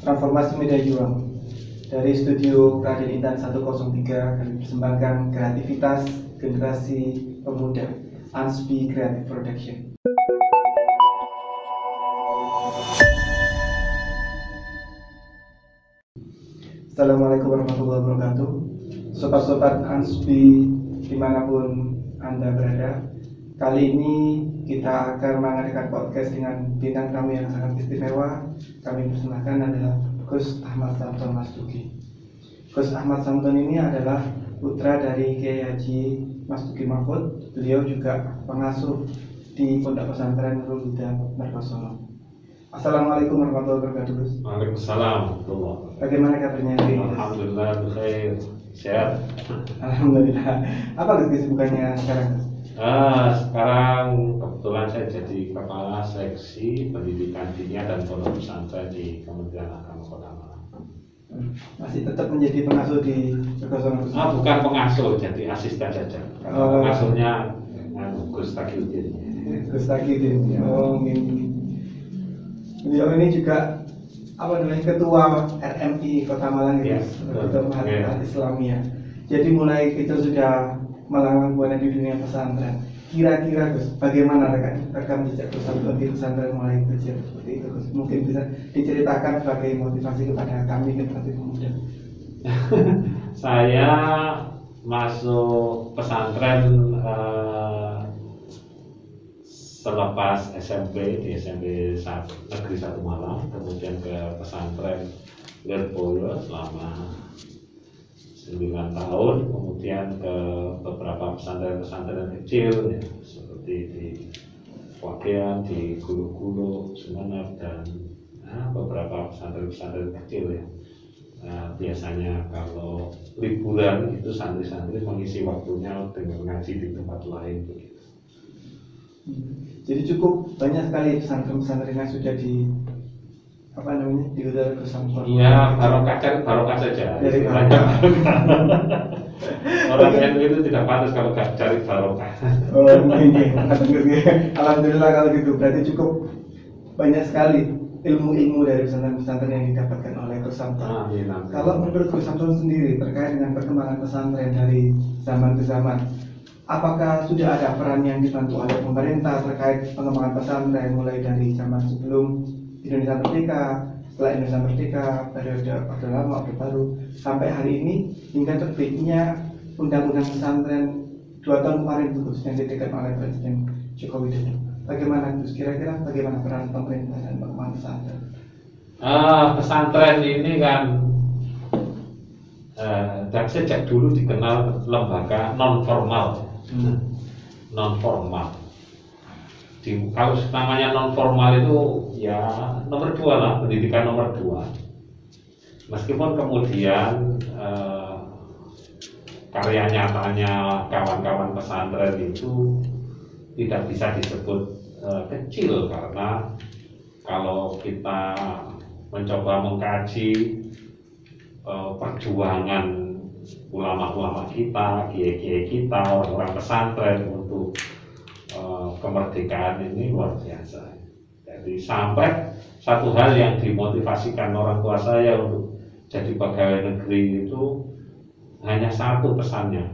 Transformasi Media Juang. Dari studio Radio Intan 103 kami persembahkan kreativitas generasi pemuda, Anspi Creative Production. Assalamualaikum warahmatullahi wabarakatuh. Sobat-sobat Anspi dimanapun Anda berada, kali ini kita akan mengadakan podcast dengan bintang tamu yang sangat istimewa. Kami persembahkan adalah Gus Ahmad Samson Mas Duki. Gus Ahmad Samson ini adalah putra dari Kiai Haji Mas Duki Mahfud. Beliau juga pengasuh di Pondok Pesantren Nurul Huda Mertosono. Assalamualaikum warahmatullahi wabarakatuh, Gus. Waalaikumsalam. Bagaimana kabarnya hari ini? Alhamdulillah, bkhair, sehat. Alhamdulillah. Apa Gus kesibukannya sekarang, Gus? Sekarang kebetulan saya jadi kepala seksi pendidikan dinia dan pondok pesantren di Kementerian Agama Kota Malang. Masih tetap menjadi pengasuh di Mertosono? Bukan pengasuh, jadi asisten saja. Pengasuhnya Gus Taqiyuddin. Gus Taqiyuddin. Oh, ini. Beliau ini juga ketua RMI Kota Malang, ya, Ketua Mahasiswa Islamiyah. Jadi mulai kecil sudah melanglang buana di dunia pesantren. Kira-kira Gus, bagaimana rekam jejak Gus di pesantren mulai kecil seperti itu, Gus? Mungkin bisa diceritakan sebagai motivasi kepada kami generasi pemuda. Saya masuk pesantren selepas SMP di SMP Negeri 1 Malang, kemudian ke pesantren Lirboyo selama 9 tahun, kemudian ke beberapa pesantren-pesantren kecil ya, seperti di Wagean, di Gulu-Gulu, Sumenep, dan beberapa pesantren-pesantren kecil ya. Biasanya kalau liburan itu santri-santri mengisi waktunya dengan ngaji di tempat lain begitu. Jadi cukup banyak sekali pesantren-pesantren yang sudah di udara pesantren. Iya, barokah saja. Dari Orang yang itu tidak pantas kalau nggak cari barokah. Oh, mungkin. Alhamdulillah kalau gitu. Berarti cukup banyak sekali ilmu-ilmu dari pesantren-pesantren yang didapatkan oleh pesantren. Kalau menurut pesantren sendiri terkait dengan perkembangan pesantren dari zaman ke zaman, apakah sudah ada peran yang dibantu oleh pemerintah terkait pengembangan pesantren mulai dari zaman sebelum Indonesia Merdeka, setelah Indonesia Merdeka, periode Orde Lama, Orde Baru, sampai hari ini hingga terbitnya Undang-Undang Pesantren 2 tahun kemarin Gus yang ditekan oleh Presiden Joko Widodo. Bagaimana Gus? Kira-kira bagaimana peran pemerintah dan pengembangan pesantren? Pesantren ini kan dan sejak dulu dikenal lembaga non formal. Non-formal. Kalau namanya non-formal itu ya nomor 2 lah, pendidikan nomor 2. Meskipun kemudian karya nyatanya kawan-kawan pesantren itu tidak bisa disebut kecil, karena kalau kita mencoba mengkaji perjuangan ulama-ulama kita, kiai-kiai kita, orang-orang pesantren untuk kemerdekaan ini luar biasa. Jadi sampai satu hal yang dimotivasikan orang tua saya untuk jadi pegawai negeri itu hanya satu pesannya,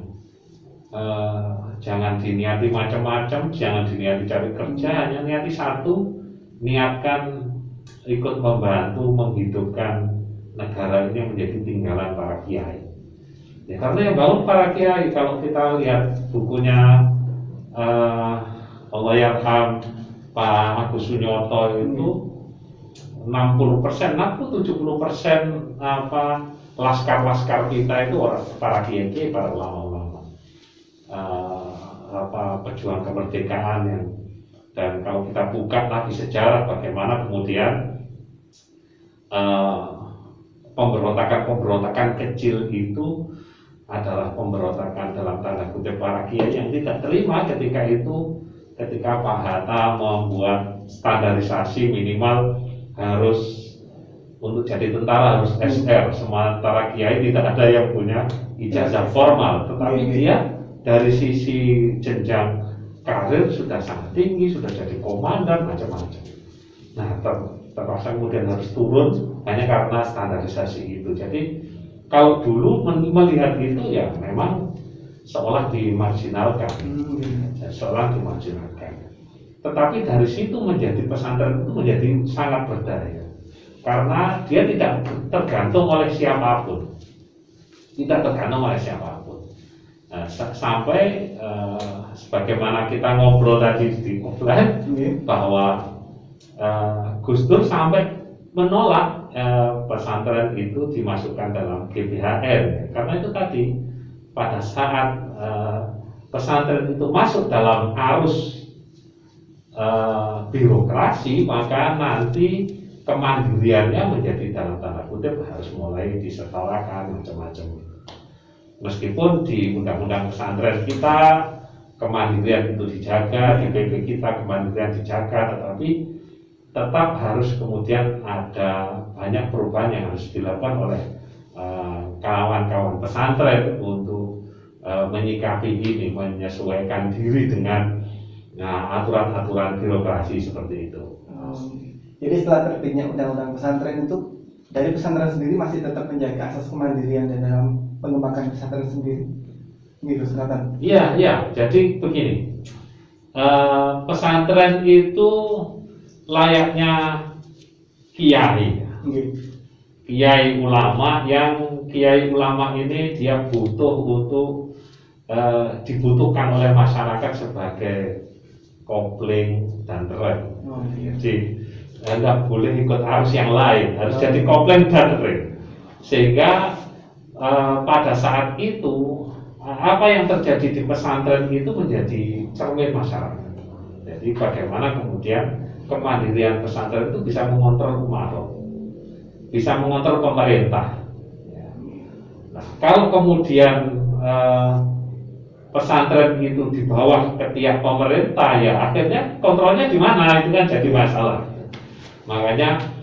jangan diniati macam-macam, jangan diniati cari kerja, hanya niati satu, niatkan ikut membantu menghidupkan negara ini menjadi tinggalan para kiai. Ya, karena yang bangun para kiai, kalau kita lihat bukunya Allahyarham Pak Agus Sunyoto itu 60%, 70% laskar-laskar kita itu orang para kiai, para ulama-ulama, pejuang kemerdekaan yang. Dan kalau kita buka lagi sejarah bagaimana kemudian pemberontakan kecil itu adalah pemberontakan dalam tanda kutip para kiai yang tidak terima ketika Pak Hatta membuat standarisasi minimal harus untuk jadi tentara harus SR, sementara kiai tidak ada yang punya ijazah formal, tetapi dia dari sisi jenjang karir sudah sangat tinggi, sudah jadi komandan macam-macam. Nah, terpaksa kemudian harus turun hanya karena standarisasi itu. Jadi kalau dulu melihat itu ya memang seolah dimarginalkan, Tetapi dari situ menjadi pesantren itu menjadi sangat berdaya karena dia tidak tergantung oleh siapapun, Nah, sampai sebagaimana kita ngobrol tadi di offline bahwa Gus Dur sampai menolak pesantren itu dimasukkan dalam GBHR karena itu tadi pada saat pesantren itu masuk dalam arus birokrasi maka nanti kemandiriannya menjadi dalam tanda kutip harus mulai disetarakan macam-macam. Meskipun di undang-undang pesantren kita kemandirian itu dijaga, di PP kita kemandirian dijaga, tetapi tetap harus kemudian ada banyak perubahan yang harus dilakukan oleh kawan-kawan pesantren untuk menyikapi ini, menyesuaikan diri dengan aturan-aturan birokrasi seperti itu. Jadi setelah terbitnya undang-undang pesantren itu dari pesantren sendiri masih tetap menjaga asas kemandirian dan dalam pengembangan pesantren sendiri, gitu Selatan? Iya. Jadi begini, pesantren itu layaknya kiai, kiai ulama yang kiai ulama ini dia butuh untuk dibutuhkan oleh masyarakat sebagai kopling dan rem. Jadi tidak boleh ikut arus yang lain, harus jadi kopling dan rem. Sehingga pada saat itu apa yang terjadi di pesantren itu menjadi cermin masyarakat. Jadi bagaimana kemudian kemandirian pesantren itu bisa mengontrol umaroh, bisa mengontrol pemerintah. Nah, kalau kemudian pesantren itu di bawah ketiak pemerintah, ya akhirnya kontrolnya di mana itu kan jadi masalah. Makanya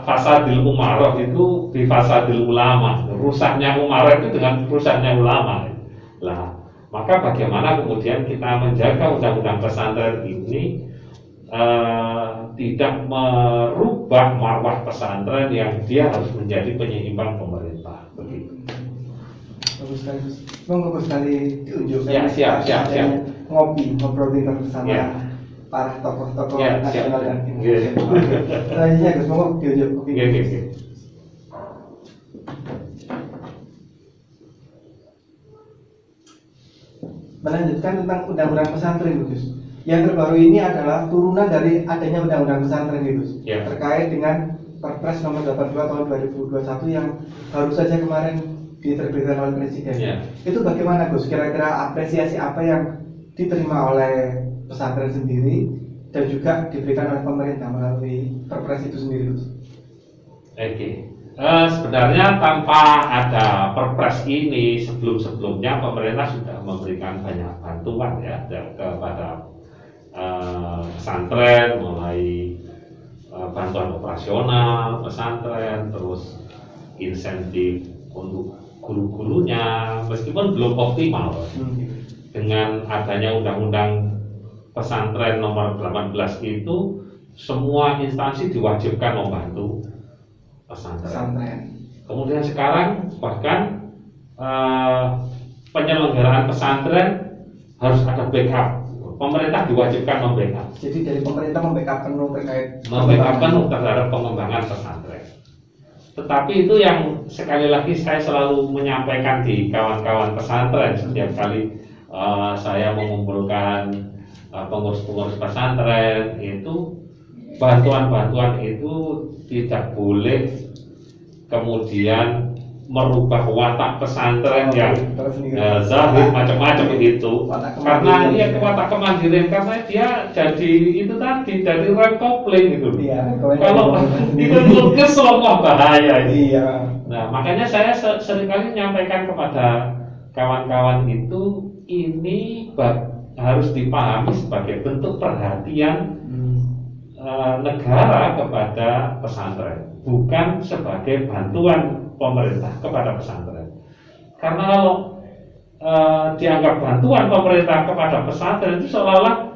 fasadil umaroh itu di fasadil ulama, rusaknya umaroh itu dengan rusaknya ulama. Lah, maka bagaimana kemudian kita menjaga undang-undang pesantren ini tidak merubah marwah pesantren yang dia harus menjadi penyeimbang pemerintah. Begitu. Bagus sekali, bagus sekali diunjukkan. Ya, siap. Ngobrol bersama para tokoh-tokoh nasional dan internasional. Selanjutnya Gus, mau diunjuk. Melanjutkan tentang undang-undang pesantren, Gus. Yang terbaru ini adalah turunan dari adanya undang-undang pesantren, Gus. Terkait dengan Perpres nomor 82 tahun 2021 yang baru saja kemarin diterbitkan oleh Presiden. Itu bagaimana, Gus? Kira-kira apresiasi apa yang diterima oleh pesantren sendiri dan juga diberikan oleh pemerintah melalui Perpres itu sendiri, Gus? Sebenarnya tanpa ada Perpres ini sebelum-sebelumnya pemerintah sudah memberikan banyak bantuan ya kepada pesantren, mulai bantuan operasional pesantren, terus insentif untuk guru-gurunya, meskipun belum optimal. Dengan adanya undang-undang pesantren nomor 18 itu semua instansi diwajibkan membantu pesantren. Kemudian sekarang bahkan penyelenggaraan pesantren harus ada backup. Pemerintah diwajibkan membackup. Jadi dari pemerintah membackup penuh terhadap pengembangan pesantren. Tetapi itu yang sekali lagi saya selalu menyampaikan di kawan-kawan pesantren setiap kali saya mengumpulkan pengurus-pengurus pesantren, itu bantuan-bantuan itu tidak boleh kemudian merubah watak pesantren yang zahir macam-macam itu, karena dia watak kemandirian, karena dia jadi itu tadi dari rem kopling itu. Kalau itu keselongok bahaya. Nah, makanya saya seringkali menyampaikan kepada kawan-kawan itu, ini harus dipahami sebagai bentuk perhatian negara kepada pesantren, bukan sebagai bantuan pemerintah kepada pesantren. Karena kalau dianggap bantuan pemerintah kepada pesantren, itu seolah-olah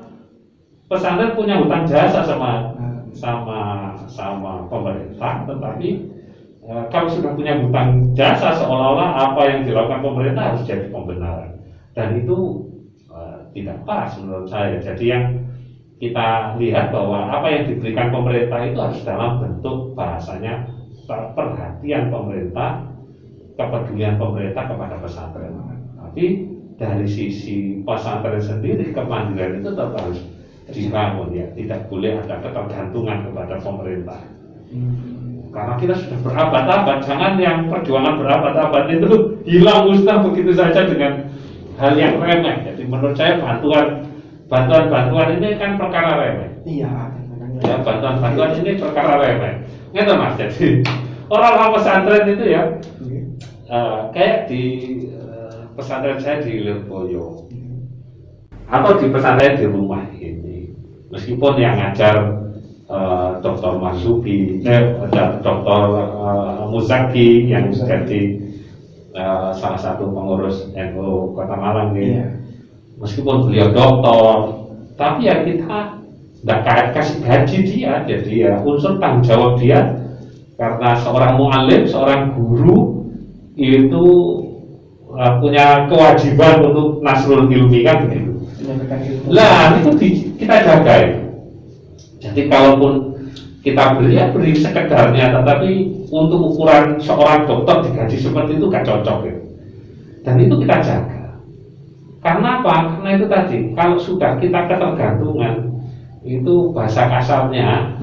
pesantren punya hutang jasa sama sama pemerintah, tetapi kalau sudah punya hutang jasa seolah-olah apa yang dilakukan pemerintah harus jadi pembenaran, dan itu tidak pas menurut saya. Jadi yang kita lihat bahwa apa yang diberikan pemerintah itu harus dalam bentuk bahasanya perhatian pemerintah, kepedulian pemerintah kepada pesantren. Tapi dari sisi pesantren sendiri, kemandirian itu tetap harus dibangun, ya. Tidak boleh ada ketergantungan kepada pemerintah. Karena kita sudah berabad-abad, jangan yang perjuangan berabad-abad itu hilang musnah begitu saja dengan hal yang remeh. Jadi menurut saya bantuan ini kan perkara remeh. Iya. Ya, bantuan ini perkara remeh. Ngerti Mas? Jadi orang-orang pesantren itu ya, kayak di pesantren saya di Lirboyo atau di pesantren di rumah ini, meskipun yang ngajar Dr. Marzuki, Dr. Muzaki yang jadi salah satu pengurus NU Kota Malang ini, meskipun beliau doktor, tapi ya kita tidak kasih gaji dia, jadi ya unsur tanggung jawab dia, karena seorang mu'alim, seorang guru itu punya kewajiban untuk nasrul ilmi, kan begitu. Lah itu kita jaga ya. Jadi kalaupun kita beri sekedarnya, tetapi untuk ukuran seorang dokter digaji seperti itu gak cocok ya. Dan itu kita jaga. Karena apa? Karena itu tadi, kalau sudah kita ketergantungan, itu bahasa kasarnya,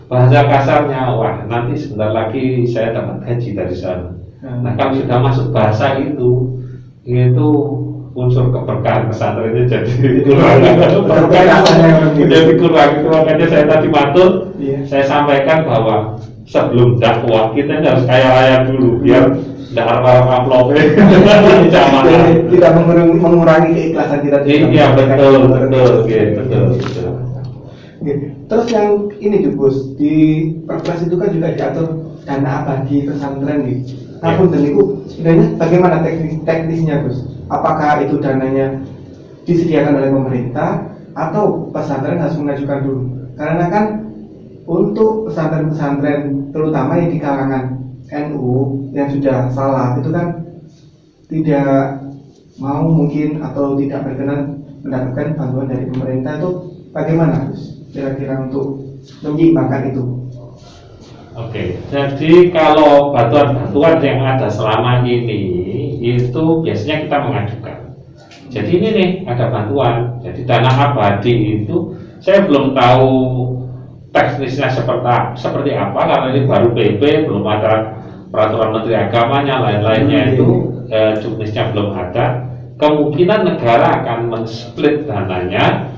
wah nanti sebentar lagi saya dapat gaji dari sana. Nah kalau sudah masuk bahasa itu unsur keberkahan pesantrennya jadi kurang. Jadi kurang. Itu makanya saya tadi matur, saya sampaikan bahwa sebelum dakwah kita ini harus kaya raya dulu, biar tidak harap amplopnya. Tidak mengurangi keikhlasan kita. Iya betul. Terus yang ini Gus, di Perpres itu kan juga diatur dana abadi pesantren nih. Namun dan itu sebenarnya bagaimana teknisnya Gus? Apakah itu dananya disediakan oleh pemerintah atau pesantren harus mengajukan dulu? Karena kan untuk pesantren-pesantren terutama yang di kalangan NU yang sudah salah itu kan tidak mau mungkin atau tidak berkenan mendapatkan bantuan dari pemerintah, itu bagaimana Gus? Kira-kira untuk menyeimbangkan itu? Oke, jadi kalau bantuan-bantuan yang ada selama ini itu biasanya kita mengajukan. Jadi ini nih ada bantuan, jadi dana abadi itu saya belum tahu teknisnya seperti apa, karena ini baru PP, belum ada peraturan Menteri Agamanya, lain-lainnya itu juknisnya belum ada. Kemungkinan negara akan men-split dananya,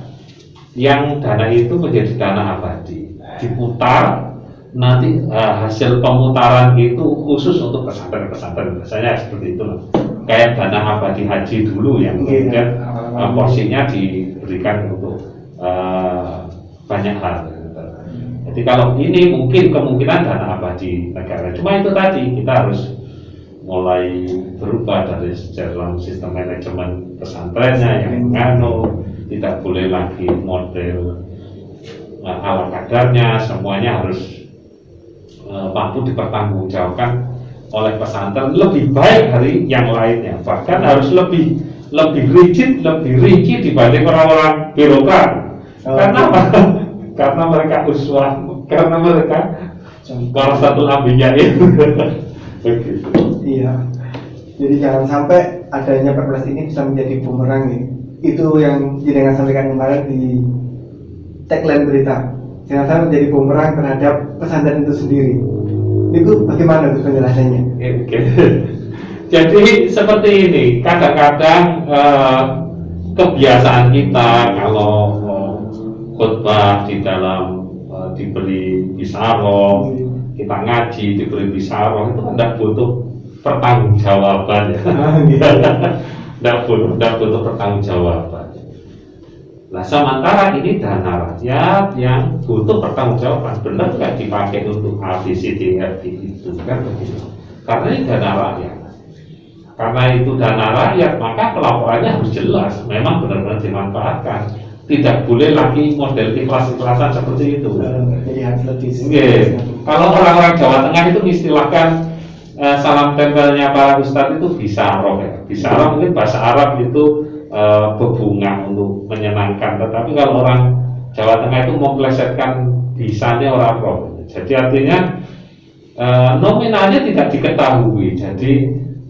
yang dana itu menjadi dana abadi, diputar. Nanti hasil pemutaran itu khusus untuk pesantren-pesantren, biasanya seperti itu lah. Kayak dana abadi haji dulu yang kemudian porsinya diberikan untuk banyak hal. Jadi kalau ini mungkin kemungkinan dana abadi negara. Cuma itu tadi kita harus mulai berubah dari dalam sistem manajemen pesantrennya yang tidak boleh lagi model ala kadarnya, semuanya harus mampu dipertanggungjawabkan oleh pesantren lebih baik dari yang lainnya, bahkan harus lebih rigid, lebih rinci dibanding orang-orang birokrat. Karena apa? Karena mereka uswah, karena mereka warasatul anbiya itu. Begitu. Iya. Jadi jangan sampai adanya Perpres ini bisa menjadi bumerang nih. Itu yang jenengan sampaikan kemarin di tagline berita. Jangan sampai menjadi bumerang terhadap pesantren itu sendiri. Itu bagaimana penjelasannya? Oke. Jadi seperti ini, kadang-kadang kebiasaan kita kalau khutbah di dalam diberi bisaroh, kita ngaji diberi bisaroh, itu tidak butuh pertanggungjawaban ya. Tidak butuh pertanggungjawaban. Nah, sementara ini dana rakyat yang butuh pertanggungjawaban, benar nggak dipakai untuk A, B, C, D, F, G itu kan begitu. Karena ini dana rakyat. Karena itu dana rakyat, maka pelaporannya harus jelas, memang benar-benar dimanfaatkan. tidak boleh lagi model ikhlas-ikhlasan seperti itu. Jadi harus lebih. Kalau orang-orang Jawa Tengah itu istilahkan salam tempelnya para ustadz itu bisaroh ya. Bisaroh mungkin bahasa Arab itu bebunga untuk menyenangkan, tetapi kalau orang Jawa Tengah itu mau melesetkan bisanya orang roh. Jadi artinya nominalnya tidak diketahui. Jadi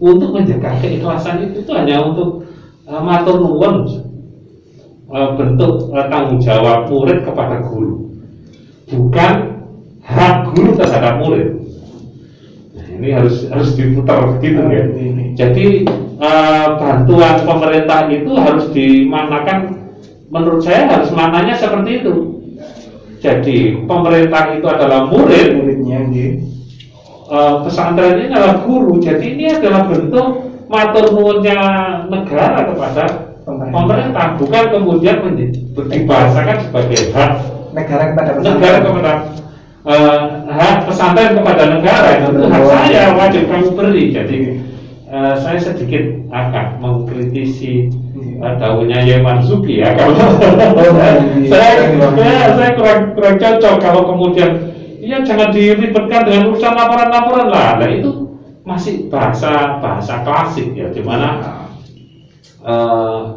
untuk menjaga keikhlasan itu hanya untuk matur nuwun, bentuk tanggung jawab murid kepada guru, bukan hak guru terhadap murid. Nah, ini harus diputar begitu ya. Jadi bantuan pemerintah itu harus dimanakan, menurut saya harus mananya seperti itu. Jadi pemerintah itu adalah muridnya, pesantren ini adalah guru. Jadi ini adalah bentuk matur nuwunnya negara kepada pemerintah, bukan kemudian dibahasakan sebagai hak negara kepada hak pesantren kepada negara. Itu hak saya, wajib kamu beri. Jadi saya sedikit agak mengkritisi daunnya Yai Marzuki ya, kalau saya kurang cocok kalau kemudian ya jangan diribetkan dengan urusan laporan-laporan lah. Nah itu masih bahasa klasik ya, dimana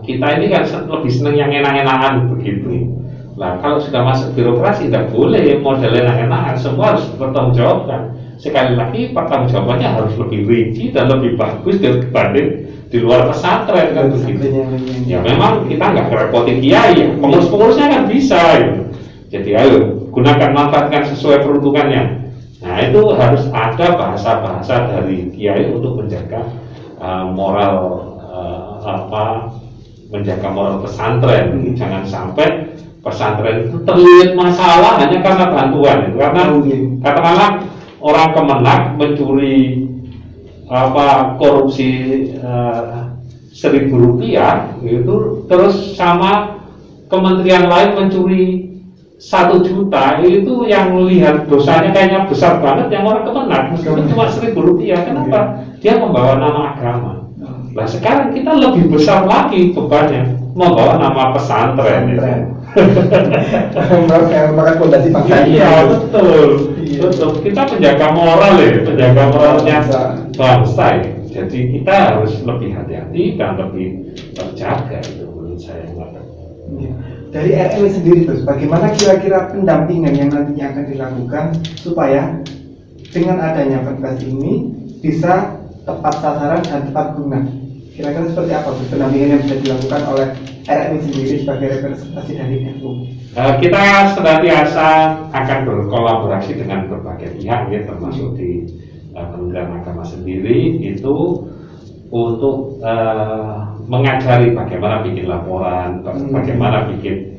kita ini kan lebih seneng yang enak-enakan begitu. Nah kalau sudah masuk birokrasi tidak boleh model enak-enakan, semua harus bertanggungjawabkan. Sekali lagi pertanggungjawabannya harus lebih rinci dan lebih bagus dibanding di luar pesantren kan begitu. Ya memang kita nggak ngerepotin kiai, ya. Pengurus-pengurusnya kan bisa gitu. Jadi ayo gunakan, manfaatkan sesuai peruntukannya. Nah itu harus ada bahasa-bahasa dari kiai untuk menjaga moral menjaga moral pesantren. Jangan sampai pesantren itu terlilit masalah hanya karena bantuan. Karena katakanlah orang Kemenak mencuri korupsi 1.000 rupiah gitu, terus sama kementerian lain mencuri 1 juta, itu yang melihat dosanya kayaknya besar banget yang orang Kemenak, meskipun cuma 1.000 rupiah. Kenapa? Dia membawa nama agama. Nah sekarang kita lebih besar lagi bebannya, membawa nama pesantren. Maka fondasi bangsa. Iya betul. Kita penjaga moral ya, penjaga moralnya bangsa ya. Jadi kita harus lebih hati-hati dan lebih terjaga, itu menurut saya. Dari RM sendiri terus, bagaimana kira-kira pendampingan yang nantinya akan dilakukan supaya dengan adanya podcast ini bisa tepat sasaran dan tepat guna? Kira-kira seperti apa pendampingan yang bisa dilakukan oleh RM sendiri sebagai representasi dari NU? Kita senantiasa akan berkolaborasi dengan berbagai pihak ya, termasuk di Kementerian Agama sendiri itu untuk mengajari bagaimana bikin laporan, bagaimana bikin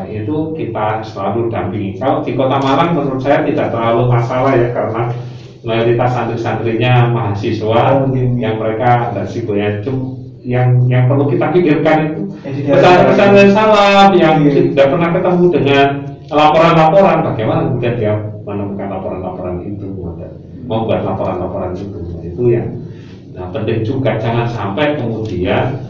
itu kita selalu dampingi. Kalau di Kota Malang menurut saya tidak terlalu masalah ya, karena mayoritas santri-santrinya mahasiswa yang mereka tidak sibuk ya. Yang perlu kita pikirkan itu pesan-pesan salam yang tidak pernah ketemu dengan laporan-laporan, bagaimana kemudian dia menemukan laporan-laporan itu, membuat laporan-laporan itu yang penting juga. Jangan sampai kemudian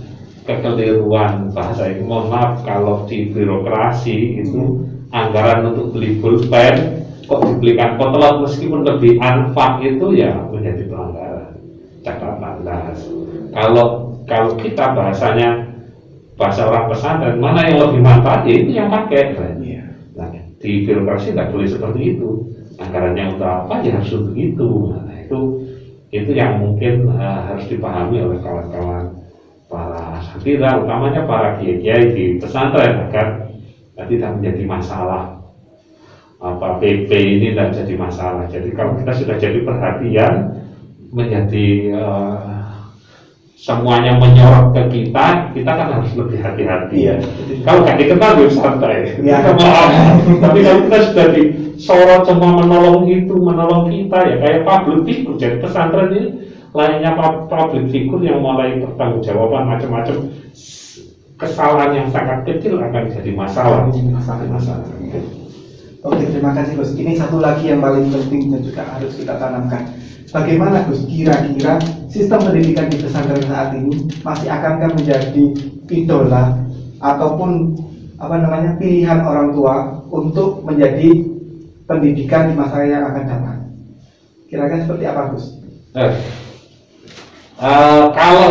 kekeliruan bahasa ini, mohon maaf kalau di birokrasi itu anggaran untuk beli pulpen kok dibelikan potlot meskipun lebih anfak, itu ya menjadi pelanggaran. Catatan. Kalau kita bahasanya bahasa orang pesantren, mana yang lebih manfaat ya itu yang pakai. Nah, di birokrasi tidak boleh seperti itu. Anggarannya untuk apa ya harus untuk itu. Nah, itu yang mungkin harus dipahami oleh kawan-kawan para santira, utamanya para kiai di pesantren, agar tidak menjadi masalah. PP ini tidak jadi masalah. Jadi kalau kita sudah jadi perhatian, menjadi semuanya menyorot ke kita kan harus lebih hati-hati. Kalau nggak dikenal ya santai. Tapi kalau kita sudah disorot semua menolong kita ya, kayak public figure. Jadi pesantren ini layaknya public figure yang mulai pertanggungjawaban macam-macam. Kesalahan yang sangat kecil akan jadi masalah. Oke, terima kasih Gus. Ini satu lagi yang paling penting dan juga harus kita tanamkan. Bagaimana Gus, kira-kira sistem pendidikan di pesantren saat ini masih akankah menjadi idola ataupun pilihan orang tua untuk menjadi pendidikan di masa yang akan datang. Kira-kira seperti apa, Gus? Kalau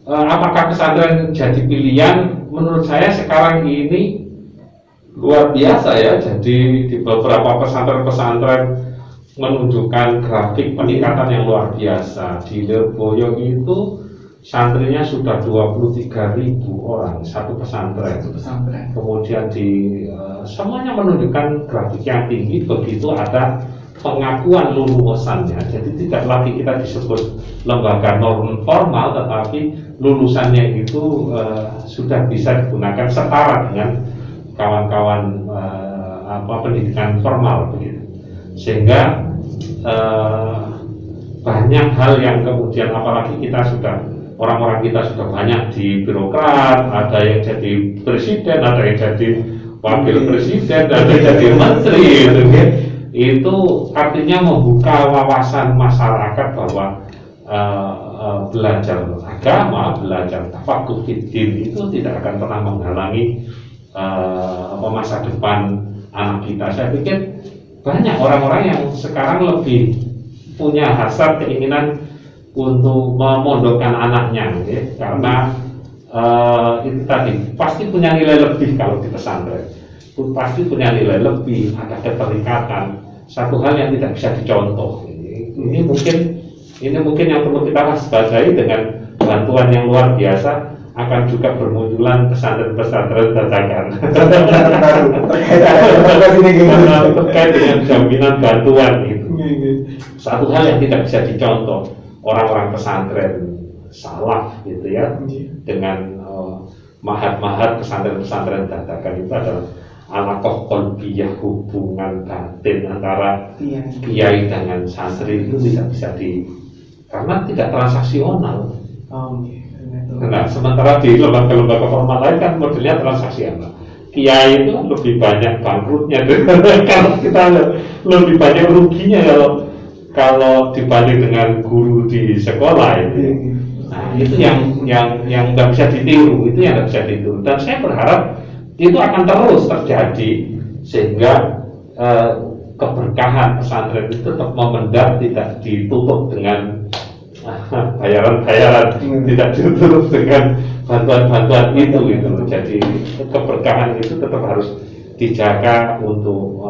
apakah pesantren jadi pilihan? Menurut saya sekarang ini luar biasa ya. Jadi di beberapa pesantren-pesantren menunjukkan grafik peningkatan yang luar biasa. Di Lirboyo itu santrinya sudah 23.000 orang satu pesantren. Kemudian di semuanya menunjukkan grafik yang tinggi. Begitu ada pengakuan lulusannya. Jadi tidak lagi kita disebut lembaga non formal, tetapi lulusannya itu sudah bisa digunakan setara dengan kawan-kawan pendidikan formal begitu. Sehingga banyak hal yang kemudian, apalagi kita sudah orang-orang kita sudah banyak di birokrat, ada yang jadi presiden, ada yang jadi wakil presiden, ada yang jadi menteri gitu kan. Itu artinya membuka wawasan masyarakat bahwa belajar agama, belajar tafakuh fiddin itu tidak akan pernah menghalangi masa depan anak kita. Saya pikir banyak orang-orang yang sekarang lebih punya hasrat keinginan untuk memondokkan anaknya, ya, karena itu tadi pasti punya nilai lebih kalau di pesantren. Pasti punya nilai lebih, ada keterikatan, satu hal yang tidak bisa dicontoh. Ini mungkin yang perlu kita waspadai. Dengan bantuan yang luar biasa akan juga bermunculan pesantren-pesantren dadakan terkait dengan jaminan bantuan itu. Satu hal yang tidak bisa dicontoh, orang-orang pesantren salaf gitu ya, dengan mahat-mahat pesantren-pesantren dadakan itu adalah alaqah qalbiyah, hubungan batin antara kiai dengan santri itu tidak bisa karena tidak transaksional. Nah, sementara di lembaga-lembaga formal lain kan modelnya transaksional. Kiai itu lebih banyak bangkrutnya, kalau kita lebih banyak ruginya kalau dibanding dengan guru di sekolah itu. Nah, itu yang nggak bisa ditiru, Dan saya berharap itu akan terus terjadi sehingga keberkahan pesantren itu tetap memendar, tidak ditutup dengan bayaran-bayaran, tidak ditutup dengan bantuan-bantuan itu gitu. Jadi keberkahan itu tetap harus dijaga untuk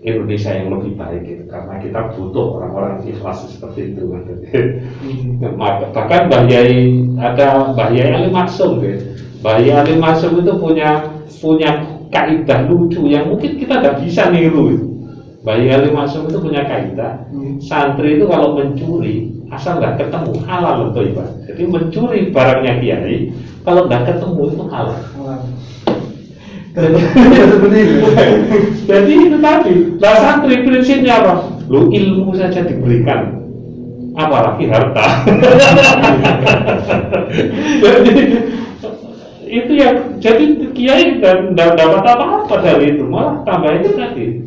Indonesia yang lebih baik gitu. Karena kita butuh orang-orang ikhlas seperti itu. Bahkan ada Mbah Yai Ali Maksum gitu. Mbah Yai Ali Maksum itu punya kaidah lucu yang mungkin kita tidak bisa niru. Mbah Yai Ali Maksum itu punya kaidah, santri itu kalau mencuri asal nggak ketemu halal atau ibadah. Jadi mencuri barangnya kiai kalau nggak ketemu itu halal. Jadi itu tadi. Nah, santri prinsipnya apa? Lu ilmu saja diberikan, apalagi harta. Jadi itu ya. Jadi kiai dan dapat apa-apa dari itu, malah tambah itu tadi.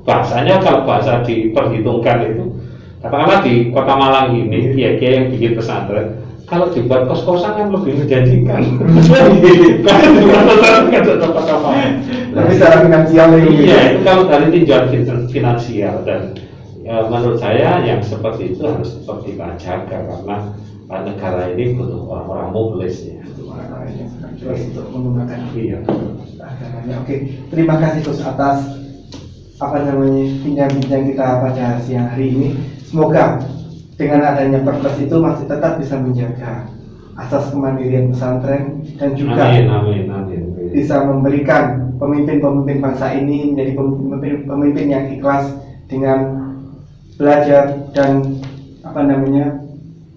Bahasanya kalau bahasa diperhitungkan itu, katakanlah di Kota Malang ini kiai-kiai yang bikin pesantren, kalau dibuat kos-kosan kan lebih menjanjikan. Tapi secara finansial ini. Iya, itu kalau dari tinjauan finansial, dan menurut saya yang seperti itu harus tetap kita jaga karena negara ini butuh orang-orang muflis ya. Orang-orang yang sangat jelas untuk menggunakan agamanya. Oke, terima kasih Gus atas bincang-bincang kita pada siang hari ini. Semoga dengan adanya perpres itu masih tetap bisa menjaga asas kemandirian pesantren dan juga amin. bisa memberikan pemimpin-pemimpin bangsa ini menjadi pemimpin yang ikhlas dengan belajar dan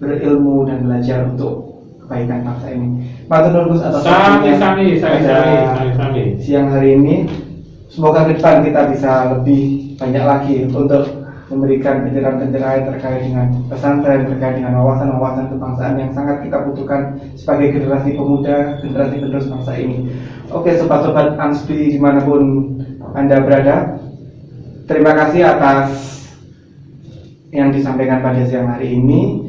berilmu dan belajar untuk kebaikan bangsa ini. Matur nuwun Gus atas sami siang hari ini. Semoga ke depan kita bisa lebih banyak lagi untuk memberikan pencerahan-pencerahan terkait dengan pesantren, terkait dengan wawasan-wawasan kebangsaan yang sangat kita butuhkan sebagai generasi pemuda, generasi penerus bangsa ini. Oke, sobat-sobat Anspi dimanapun Anda berada, terima kasih atas yang disampaikan pada siang hari ini.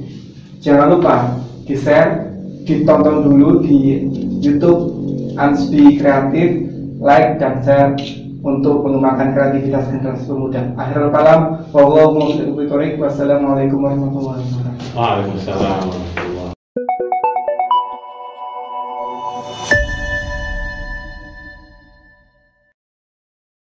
Jangan lupa di-share, ditonton dulu di YouTube Anspi Kreatif, like dan share untuk mengembangkan kreativitas generasi pemuda. Akhirul kalam, wassalamualaikum warahmatullahi wabarakatuh. Waalaikumsalam warahmatullahi wabarakatuh.